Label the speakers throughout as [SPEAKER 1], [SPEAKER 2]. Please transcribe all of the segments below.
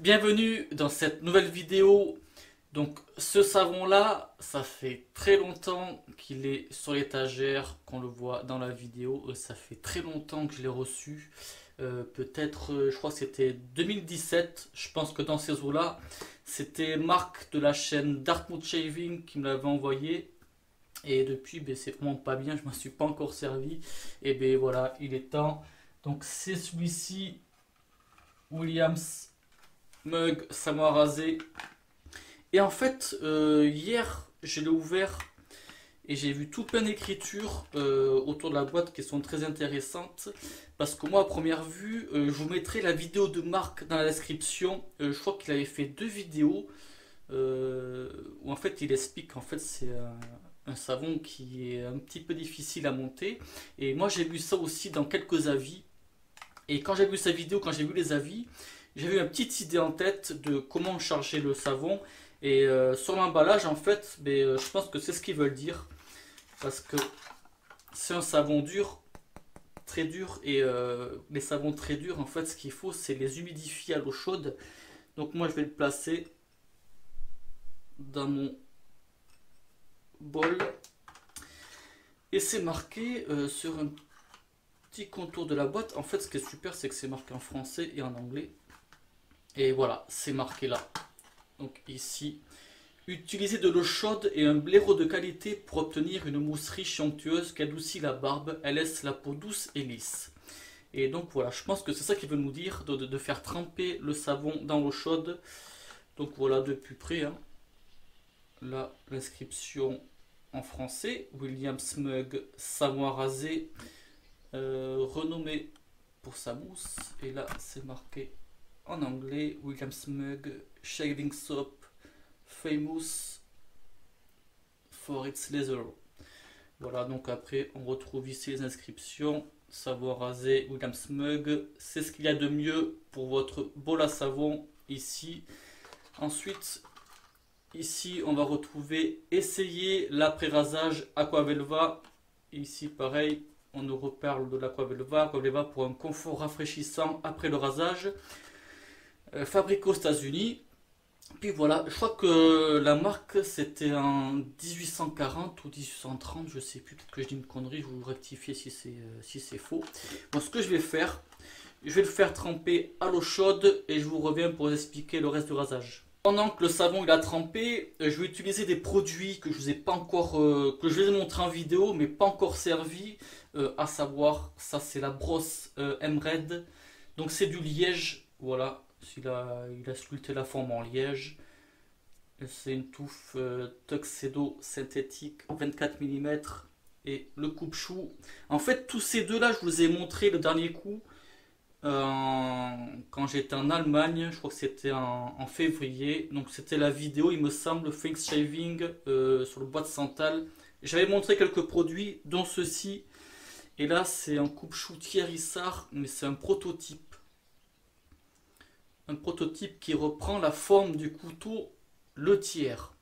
[SPEAKER 1] Bienvenue dans cette nouvelle vidéo. Donc ce savon là, ça fait très longtemps qu'il est sur l'étagère, qu'on le voit dans la vidéo. Ça fait très longtemps que je l'ai reçu. Peut-être, je crois que c'était 2017. Je pense que dans ces eaux-là, c'était Marc de la chaîne Dartmouth Shaving qui me l'avait envoyé. Et depuis, ben, c'est vraiment pas bien, je m'en suis pas encore servi. Et ben voilà, il est temps. Donc c'est celui-ci, Williams Mug Samoa rasé. Et en fait, hier, je l'ai ouvert et j'ai vu tout plein d'écritures autour de la boîte qui sont très intéressantes. Parce que moi, à première vue, je vous mettrai la vidéo de Marc dans la description. Je crois qu'il avait fait deux vidéos où en fait il explique qu'en fait c'est un savon qui est un petit peu difficile à monter. Et moi, j'ai vu ça aussi dans quelques avis. Et quand j'ai vu sa vidéo, quand j'ai vu les avis, j'ai eu une petite idée en tête de comment charger le savon. Et sur l'emballage, en fait, ben, je pense que c'est ce qu'ils veulent dire. Parce que c'est un savon dur, très dur. Et les savons très durs, en fait, ce qu'il faut, c'est les humidifier à l'eau chaude. Donc moi, je vais le placer dans mon bol. Et c'est marqué sur un petit contour de la boîte. En fait, ce qui est super, c'est que c'est marqué en français et en anglais. Et voilà, c'est marqué là. Donc ici, utilisez de l'eau chaude et un blaireau de qualité pour obtenir une mousse riche et onctueuse qui adoucit la barbe. Elle laisse la peau douce et lisse. Et donc voilà, je pense que c'est ça qu'il veut nous dire, de faire tremper le savon dans l'eau chaude. Donc voilà, de plus près, hein. Là, l'inscription en français, Williams Mug Samoa rasé, renommé pour sa mousse. Et là, c'est marqué en anglais, Williams Mug Shaving Soap Famous for its leather. Voilà, donc après, on retrouve ici les inscriptions. Savon rasé, Williams Mug. C'est ce qu'il y a de mieux pour votre bol à savon ici. Ensuite, ici, on va retrouver essayer l'après-rasage Aquavelva. Ici, pareil, on nous reparle de l'Aquavelva. Aquavelva pour un confort rafraîchissant après le rasage. Fabriqué aux États-Unis. Puis voilà, je crois que la marque c'était en 1840 ou 1830, je sais plus, peut-être que je dis une connerie, je vous rectifier si c'est faux. Bon, ce que je vais faire, je vais le faire tremper à l'eau chaude et je vous reviens pour vous expliquer le reste du rasage. Pendant que le savon il a trempé, je vais utiliser des produits que je vous ai pas encore, que je vous ai montré en vidéo, mais pas encore servi, à savoir, ça c'est la brosse M-Red, donc c'est du liège, voilà. Il a sculpté la forme en liège. C'est une touffe tuxedo synthétique 24 mm et le coupe-chou. En fait, tous ces deux-là, je vous ai montré le dernier coup quand j'étais en Allemagne. Je crois que c'était en février. Donc, c'était la vidéo, il me semble, Thanks Shaving sur le bois de santal. J'avais montré quelques produits, dont ceci. Et là, c'est un coupe-chou Thierry Sarr, mais c'est un prototype. Un prototype qui reprend la forme du couteau le tiers.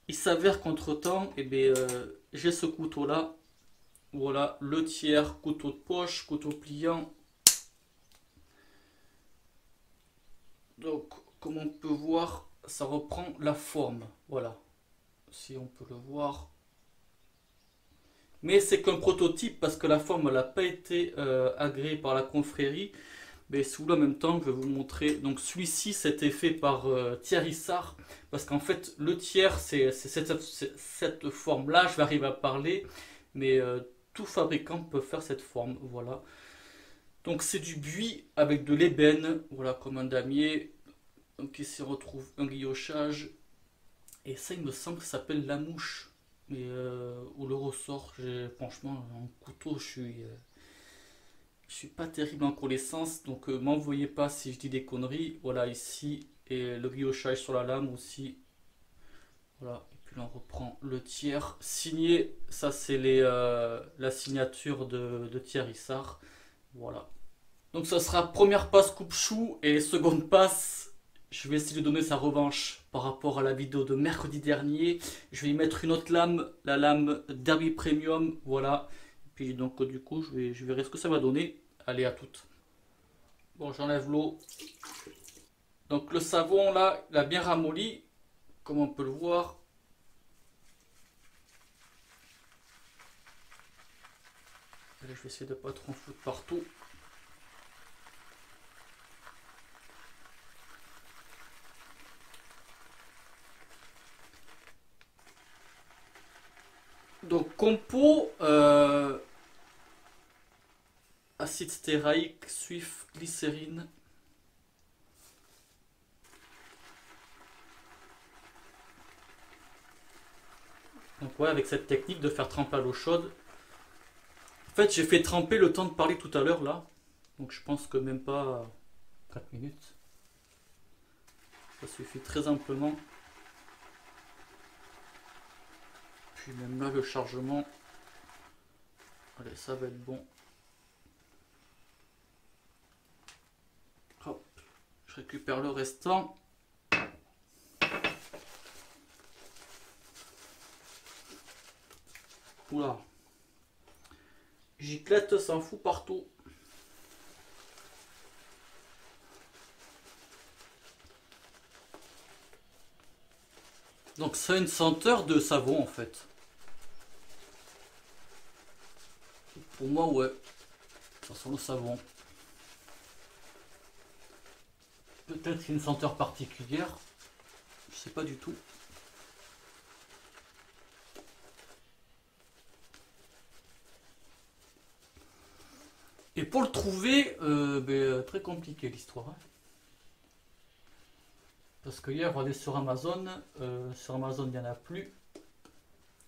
[SPEAKER 1] Il s'avère qu'entre-temps, j'ai ce couteau-là. Voilà, le tiers, couteau de poche, couteau pliant. Donc, comme on peut voir, ça reprend la forme. Voilà, si on peut le voir. Mais c'est qu'un prototype parce que la forme n'a pas été agréée par la confrérie. Mais sous en même temps, je vais vous montrer. Donc celui-ci, c'était fait par Thierry Sarr. Parce qu'en fait, le tiers, c'est cette forme-là. Je vais arriver à parler. Mais tout fabricant peut faire cette forme. Voilà. Donc c'est du buis avec de l'ébène. Voilà, comme un damier. Donc ici, on retrouve un guillochage. Et ça, il me semble que ça s'appelle la mouche. Mais ou le ressort. Franchement, en couteau, je suis pas terrible en connaissance, donc m'envoyez pas si je dis des conneries. Voilà, ici, et le guillochage sur la lame aussi. Voilà, et puis là on reprend le tiers. Signé, ça c'est la signature de Thierry Sarr. Voilà. Donc ça sera première passe coupe-chou et seconde passe. Je vais essayer de donner sa revanche par rapport à la vidéo de mercredi dernier. Je vais y mettre une autre lame, la lame Derby Premium. Voilà. Et puis donc du coup, je verrai ce que ça va donner. Allez, à toutes. Bon, j'enlève l'eau. Donc le savon là, il a bien ramolli, comme on peut le voir. Allez, je vais essayer de pas trop en foutre partout. Donc compo, acide stéraïque, suif, glycérine. Donc ouais, avec cette technique de faire tremper à l'eau chaude. En fait, j'ai fait tremper le temps de parler tout à l'heure là. Donc je pense que même pas 4 minutes. Ça suffit très amplement. Puis même là, le chargement. Allez, ça va être bon. Hop, je récupère le restant. Oula. Giclette s'en fout partout. Donc ça a une senteur de savon en fait. Pour moi ouais. Ça sent le savon. Peut-être une senteur particulière. Je sais pas du tout. Et pour le trouver, très compliqué l'histoire. Hein. Parce que hier, on allait sur Amazon. Sur Amazon, il n'y en a plus.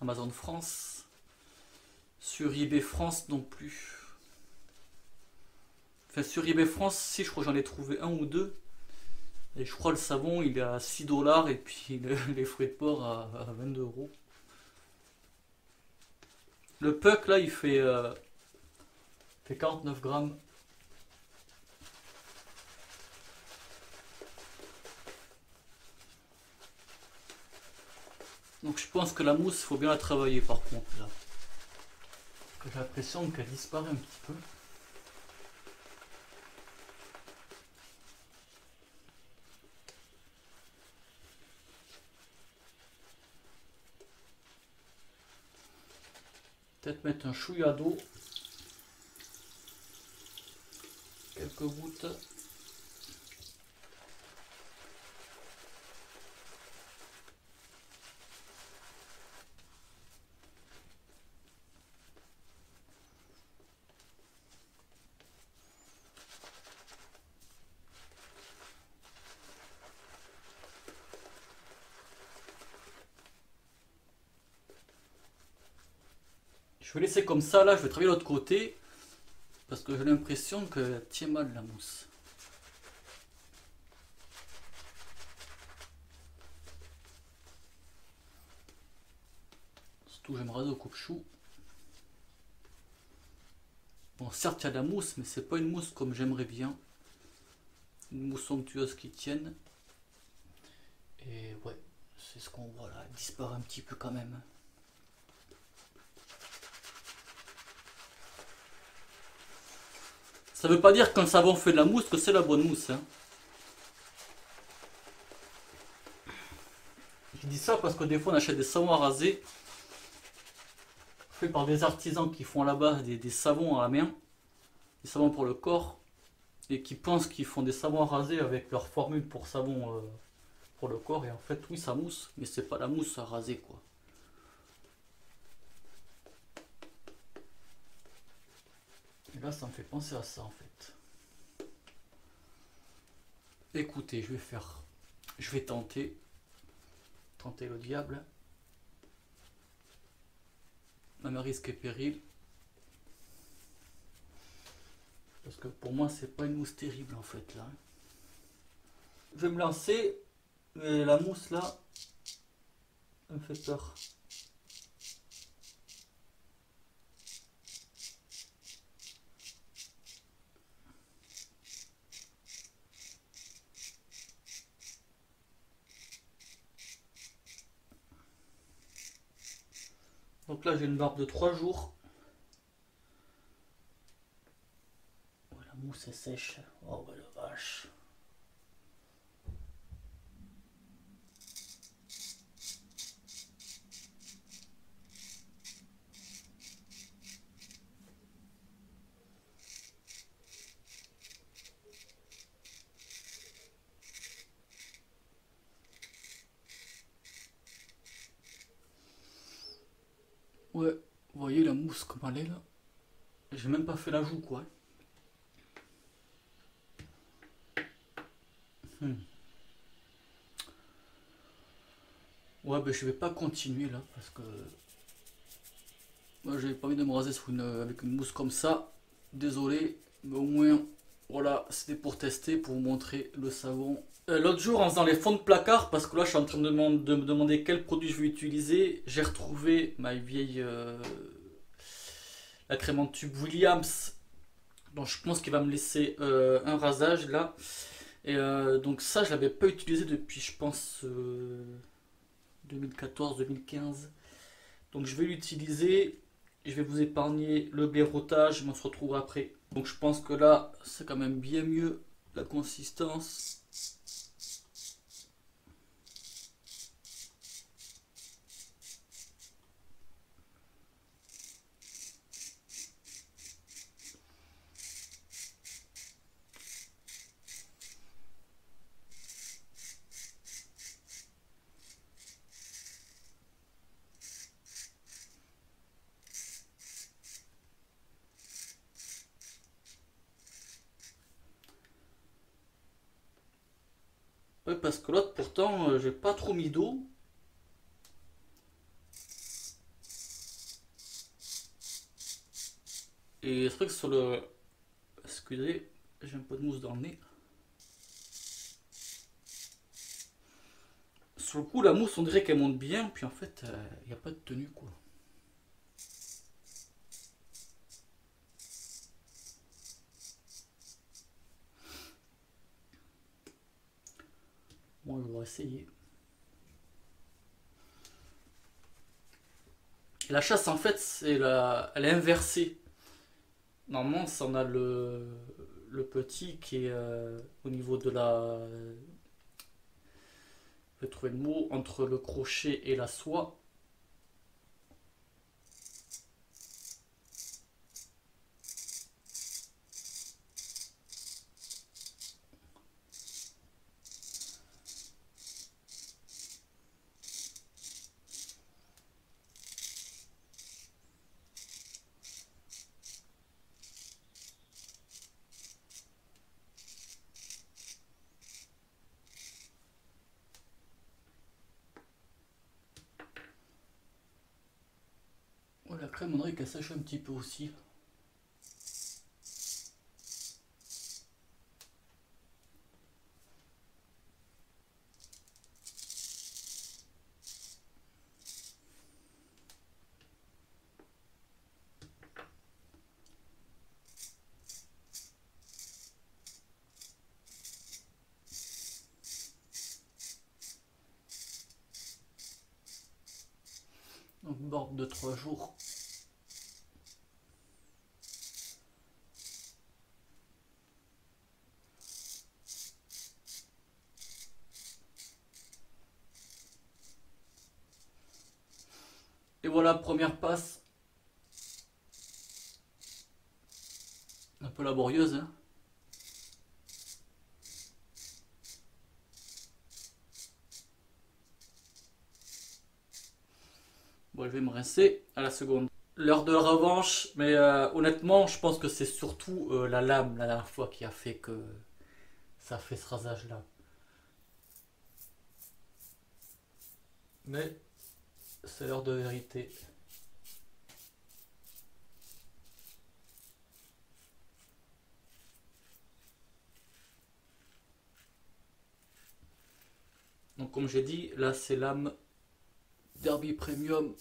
[SPEAKER 1] Amazon France. Sur eBay France non plus. Enfin, sur eBay France, si, je crois que j'en ai trouvé un ou deux. Et je crois le savon, il est à 6 dollars et puis les fruits de porc à 22 euros. Le puck, là, il fait 49 grammes. Donc je pense que la mousse, il faut bien la travailler par contre là. J'ai l'impression qu'elle disparaît un petit peu. Peut-être mettre un chouïa d'eau. Quelques gouttes. Je vais laisser comme ça, là je vais travailler l'autre côté. Parce que j'ai l'impression qu'elle tient mal la mousse. Surtout j'aimerais au coupe-chou. Bon certes il y a de la mousse, mais c'est pas une mousse comme j'aimerais bien. Une mousse somptueuse qui tienne. Et ouais, c'est ce qu'on voit là, elle disparaît un petit peu quand même. Ça veut pas dire qu'un savon fait de la mousse que c'est la bonne mousse. Hein. Je dis ça parce que des fois on achète des savons à raser faits par des artisans qui font là-bas des savons à la main, des savons pour le corps, et qui pensent qu'ils font des savons à raser avec leur formule pour savon pour le corps, et en fait oui ça mousse, mais c'est pas la mousse à raser quoi. Et là ça me fait penser à ça en fait. Écoutez, je vais tenter le diable. Même à risque et péril. Parce que pour moi c'est pas une mousse terrible en fait là. Je vais me lancer, mais la mousse là, elle me fait peur. Donc là j'ai une barbe de 3 jours. Oh, la mousse est sèche. Oh bah la vache. Ouais, vous voyez la mousse comme elle est là. J'ai même pas fait la joue quoi. Hmm. Ouais, ben je vais pas continuer là parce que moi j'avais pas envie de me raser avec une mousse comme ça. Désolé, mais au moins voilà, c'était pour tester, pour vous montrer le savon. L'autre jour en faisant les fonds de placard, parce que là je suis en train de me demander quel produit je vais utiliser, j'ai retrouvé ma vieille la crème en tube Williams. Donc je pense qu'il va me laisser un rasage là. Et donc ça je l'avais pas utilisé depuis je pense 2014-2015. Donc je vais l'utiliser. Je vais vous épargner le blaireautage, mais on se retrouve après. Donc je pense que là c'est quand même bien mieux la consistance. Ouais, parce que l'autre pourtant j'ai pas trop mis d'eau. Et c'est vrai que sur le... Excusez, j'ai un peu de mousse dans le nez. Sur le coup, la mousse, on dirait qu'elle monte bien, puis en fait, il n'y a pas de tenue, quoi. Bon, je vais essayer. Et la chasse, en fait, elle est inversée. Normalement, ça on a le petit qui est au niveau de la... Je vais trouver le mot, entre le crochet et la soie. Oh, la crème, on dirait qu'elle sèche un petit peu aussi. Donc, borde de 3 jours. Et voilà, première passe. Un peu laborieuse, hein. Bon, je vais me rincer à la seconde. L'heure de la revanche, mais honnêtement, je pense que c'est surtout la lame la dernière fois qui a fait que ça fait ce rasage-là. Mais c'est l'heure de vérité. Donc comme j'ai dit, là c'est lame Derby Premium.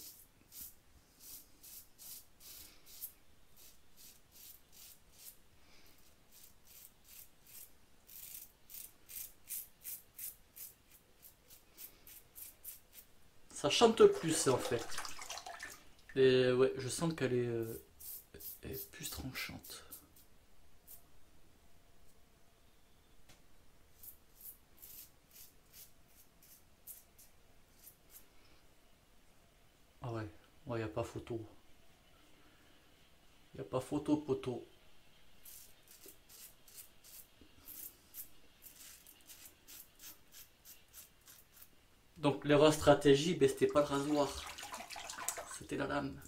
[SPEAKER 1] Ça chante plus en fait. Et ouais, je sens qu'elle est plus tranchante. Ah ouais, ouais, y a pas photo. Y a pas photo, poteau. Donc l'erreur stratégie, ben, c'était pas le rasoir, c'était la lame.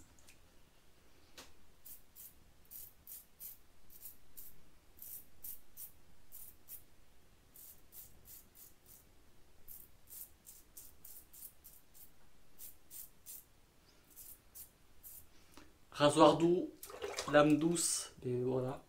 [SPEAKER 1] Rasoir doux, lame douce, et voilà.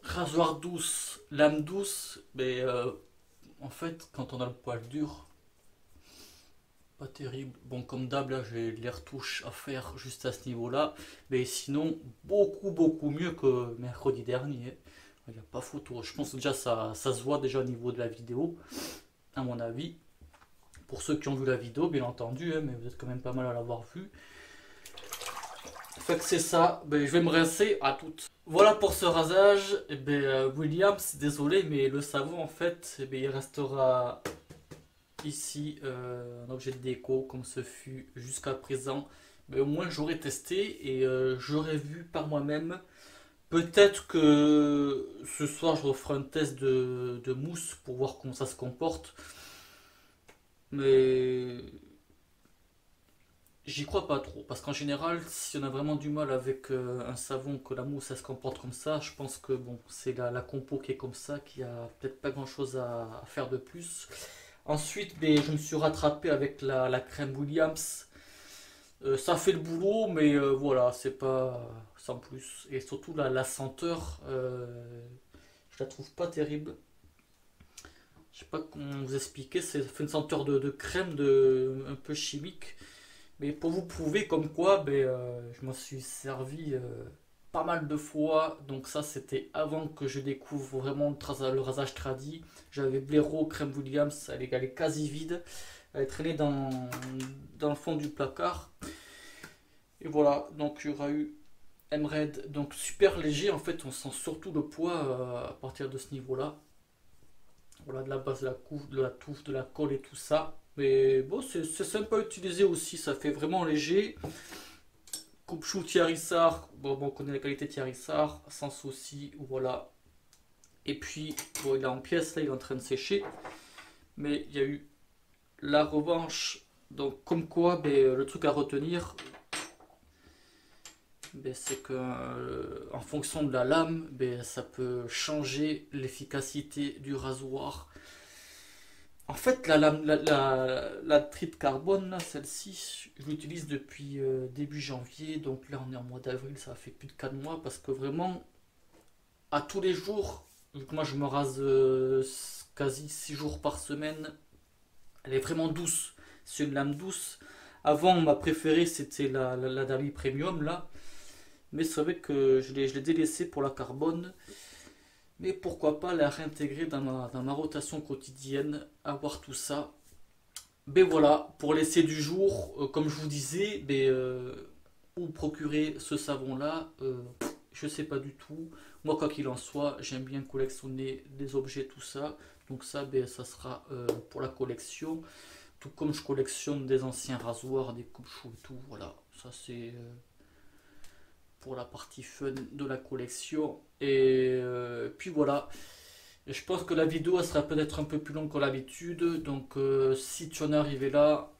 [SPEAKER 1] Rasoir douce, lame douce, mais en fait, quand on a le poil dur, pas terrible. Bon, comme d'hab, là, j'ai les retouches à faire juste à ce niveau-là. Mais sinon, beaucoup mieux que mercredi dernier. Il n'y a pas photo. Je pense que déjà, ça se voit déjà au niveau de la vidéo, à mon avis. Pour ceux qui ont vu la vidéo, bien entendu, hein, mais vous êtes quand même pas mal à l'avoir vu. Fait que c'est ça, ben, je vais me rincer à toutes. Voilà pour ce rasage. Et ben, Williams, désolé, mais le savon en fait, eh ben, il restera ici un objet de déco comme ce fut jusqu'à présent. Mais au moins j'aurais testé et j'aurais vu par moi-même. Peut-être que ce soir je referai un test de mousse pour voir comment ça se comporte. Mais j'y crois pas trop, parce qu'en général, si on a vraiment du mal avec un savon, que la mousse elle se comporte comme ça, je pense que bon, c'est la compo qui est comme ça, qui a peut-être pas grand chose à faire de plus. Ensuite, ben, je me suis rattrapé avec la crème Williams. Ça fait le boulot, mais voilà, c'est pas sans plus. Et surtout la senteur, je la trouve pas terrible. Je sais pas comment vous expliquer, c'est ça fait une senteur de crème un peu chimique. Mais pour vous prouver comme quoi, ben, je m'en suis servi pas mal de fois. Donc ça, c'était avant que je découvre vraiment le rasage tradi. J'avais Blaireau, crème Williams, elle est quasi vide. Elle est traînée dans le fond du placard. Et voilà, donc il y aura eu M-Red. Donc super léger, en fait, on sent surtout le poids à partir de ce niveau-là. Voilà, de la base de la couve, de la touffe, de la colle et tout ça. Mais bon, c'est sympa à utiliser aussi, ça fait vraiment léger. Coupe-chou Thierry Sarr, bon, on connaît la qualité Thierry Sarr, sans souci, voilà. Et puis, bon, il est en pièces, là, il est en train de sécher. Mais il y a eu la revanche. Donc, comme quoi, ben, le truc à retenir, ben, c'est que en fonction de la lame, ben, ça peut changer l'efficacité du rasoir. En fait, la trite carbone, celle-ci, je l'utilise depuis début janvier. Donc là, on est en mois d'avril, ça fait plus de 4 mois. Parce que vraiment, à tous les jours, vu que moi je me rase quasi 6 jours par semaine, elle est vraiment douce. C'est une lame douce. Avant, ma préférée, c'était la Dami Premium, là. Mais c'est vrai que je l'ai délaissée pour la carbone. Mais pourquoi pas la réintégrer dans ma rotation quotidienne, avoir tout ça. Ben voilà, pour l'essai du jour, comme je vous disais, ben, où procurer ce savon-là, je sais pas du tout. Moi, quoi qu'il en soit, j'aime bien collectionner des objets, tout ça. Donc ça, ben, ça sera pour la collection. Tout comme je collectionne des anciens rasoirs, des coupe-cheveux et tout. Voilà, ça c'est pour la partie fun de la collection. Et puis voilà. Et je pense que la vidéo elle sera peut-être un peu plus longue que l'habitude. Donc si tu en es arrivé là,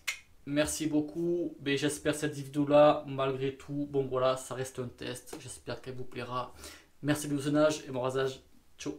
[SPEAKER 1] merci beaucoup. Mais j'espère cette vidéo là, malgré tout, bon voilà, ça reste un test. J'espère qu'elle vous plaira. Merci de visionnage et bon rasage. Ciao.